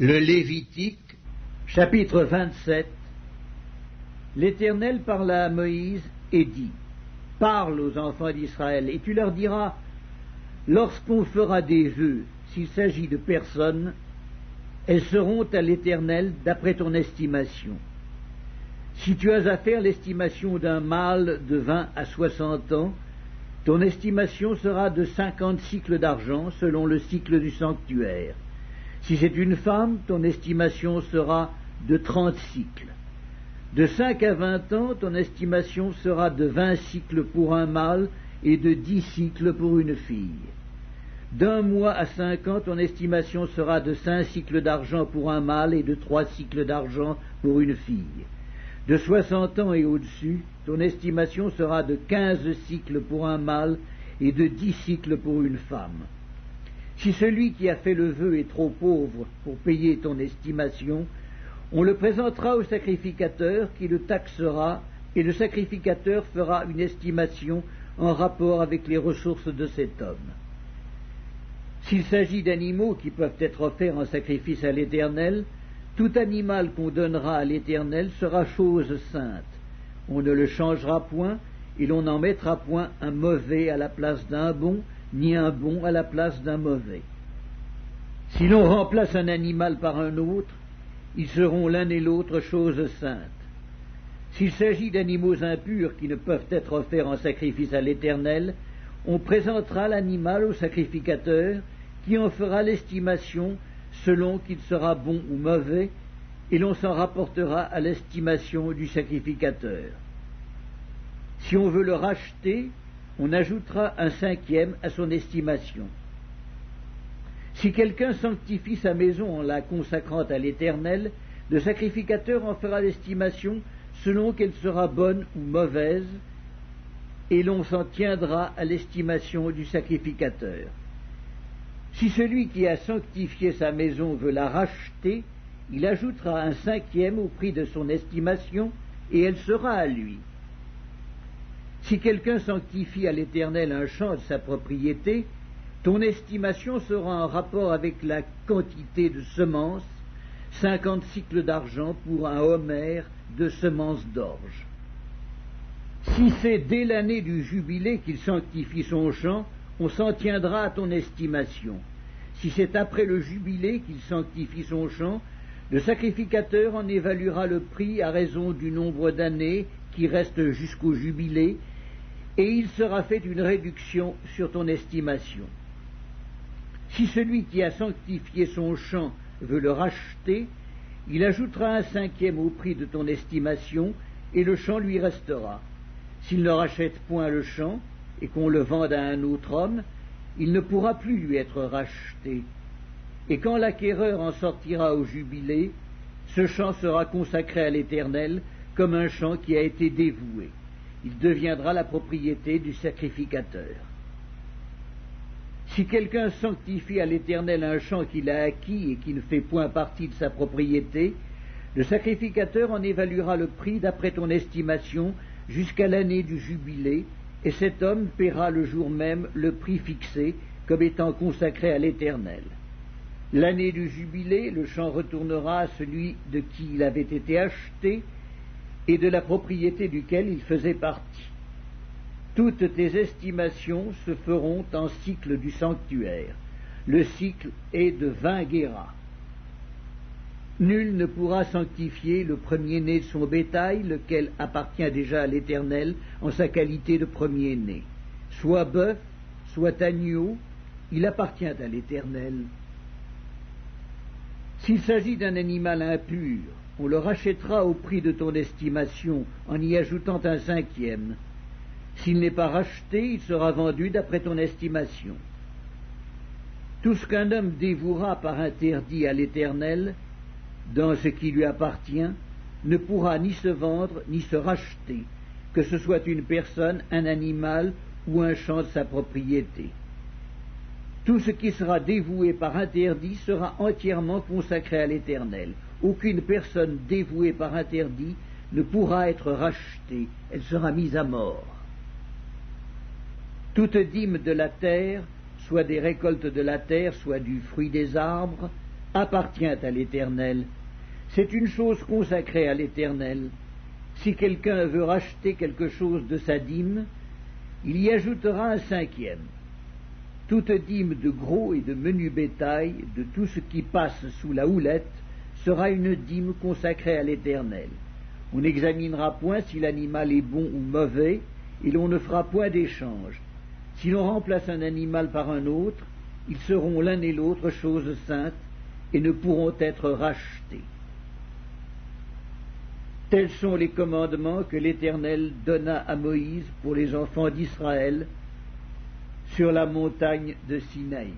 Le Lévitique, chapitre 27. L'Éternel parla à Moïse et dit: Parle aux enfants d'Israël, et tu leur diras: lorsqu'on fera des vœux, s'il s'agit de personnes, elles seront à l'Éternel d'après ton estimation. Si tu as à faire l'estimation d'un mâle de 20 à 60 ans, ton estimation sera de 50 cycles d'argent selon le cycle du sanctuaire. Si c'est une femme, ton estimation sera de 30 cycles. De 5 à 20 ans, ton estimation sera de 20 cycles pour un mâle et de 10 cycles pour une fille. D'un mois à 5 ans, ton estimation sera de 5 cycles d'argent pour un mâle et de 3 cycles d'argent pour une fille. De 60 ans et au-dessus, ton estimation sera de 15 cycles pour un mâle et de 10 cycles pour une femme. Si celui qui a fait le vœu est trop pauvre pour payer ton estimation, on le présentera au sacrificateur qui le taxera, et le sacrificateur fera une estimation en rapport avec les ressources de cet homme. S'il s'agit d'animaux qui peuvent être offerts en sacrifice à l'Éternel, tout animal qu'on donnera à l'Éternel sera chose sainte. On ne le changera point, et l'on n'en mettra point un mauvais à la place d'un bon, ni un bon à la place d'un mauvais. Si l'on remplace un animal par un autre, ils seront l'un et l'autre choses saintes. S'il s'agit d'animaux impurs qui ne peuvent être offerts en sacrifice à l'Éternel, on présentera l'animal au sacrificateur, qui en fera l'estimation selon qu'il sera bon ou mauvais, et l'on s'en rapportera à l'estimation du sacrificateur. Si on veut le racheter, on ajoutera un 5e à son estimation. Si quelqu'un sanctifie sa maison en la consacrant à l'Éternel, le sacrificateur en fera l'estimation selon qu'elle sera bonne ou mauvaise, et l'on s'en tiendra à l'estimation du sacrificateur. Si celui qui a sanctifié sa maison veut la racheter, il ajoutera un 5e au prix de son estimation, et elle sera à lui. Si quelqu'un sanctifie à l'Éternel un champ de sa propriété, ton estimation sera en rapport avec la quantité de semences, 50 cycles d'argent pour un homère de semences d'orge. Si c'est dès l'année du jubilé qu'il sanctifie son champ, on s'en tiendra à ton estimation. Si c'est après le jubilé qu'il sanctifie son champ, le sacrificateur en évaluera le prix à raison du nombre d'années qui restent jusqu'au jubilé, et il sera fait une réduction sur ton estimation. Si celui qui a sanctifié son champ veut le racheter, il ajoutera un 5e au prix de ton estimation, et le champ lui restera. S'il ne rachète point le champ, et qu'on le vende à un autre homme, il ne pourra plus lui être racheté. Et quand l'acquéreur en sortira au jubilé, ce champ sera consacré à l'Éternel comme un champ qui a été dévoué. Il deviendra la propriété du sacrificateur. Si quelqu'un sanctifie à l'Éternel un champ qu'il a acquis et qui ne fait point partie de sa propriété, le sacrificateur en évaluera le prix d'après ton estimation jusqu'à l'année du jubilé, et cet homme paiera le jour même le prix fixé comme étant consacré à l'Éternel. L'année du jubilé, le champ retournera à celui de qui il avait été acheté et de la propriété duquel il faisait partie. Toutes tes estimations se feront en cycle du sanctuaire. Le cycle est de 20 guéras. Nul ne pourra sanctifier le premier-né de son bétail, lequel appartient déjà à l'Éternel en sa qualité de premier-né. Soit bœuf, soit agneau, il appartient à l'Éternel. S'il s'agit d'un animal impur, on le rachètera au prix de ton estimation, en y ajoutant un 5e. S'il n'est pas racheté, il sera vendu d'après ton estimation. Tout ce qu'un homme dévouera par interdit à l'Éternel, dans ce qui lui appartient, ne pourra ni se vendre ni se racheter, que ce soit une personne, un animal ou un champ de sa propriété. Tout ce qui sera dévoué par interdit sera entièrement consacré à l'Éternel. Aucune personne dévouée par interdit ne pourra être rachetée, elle sera mise à mort. Toute dîme de la terre, soit des récoltes de la terre, soit du fruit des arbres, appartient à l'Éternel. C'est une chose consacrée à l'Éternel. Si quelqu'un veut racheter quelque chose de sa dîme, il y ajoutera un cinquième. Toute dîme de gros et de menu bétail, de tout ce qui passe sous la houlette, sera une dîme consacrée à l'Éternel. On n'examinera point si l'animal est bon ou mauvais, et l'on ne fera point d'échange. Si l'on remplace un animal par un autre, ils seront l'un et l'autre choses saintes, et ne pourront être rachetés. Tels sont les commandements que l'Éternel donna à Moïse pour les enfants d'Israël sur la montagne de Sinaï.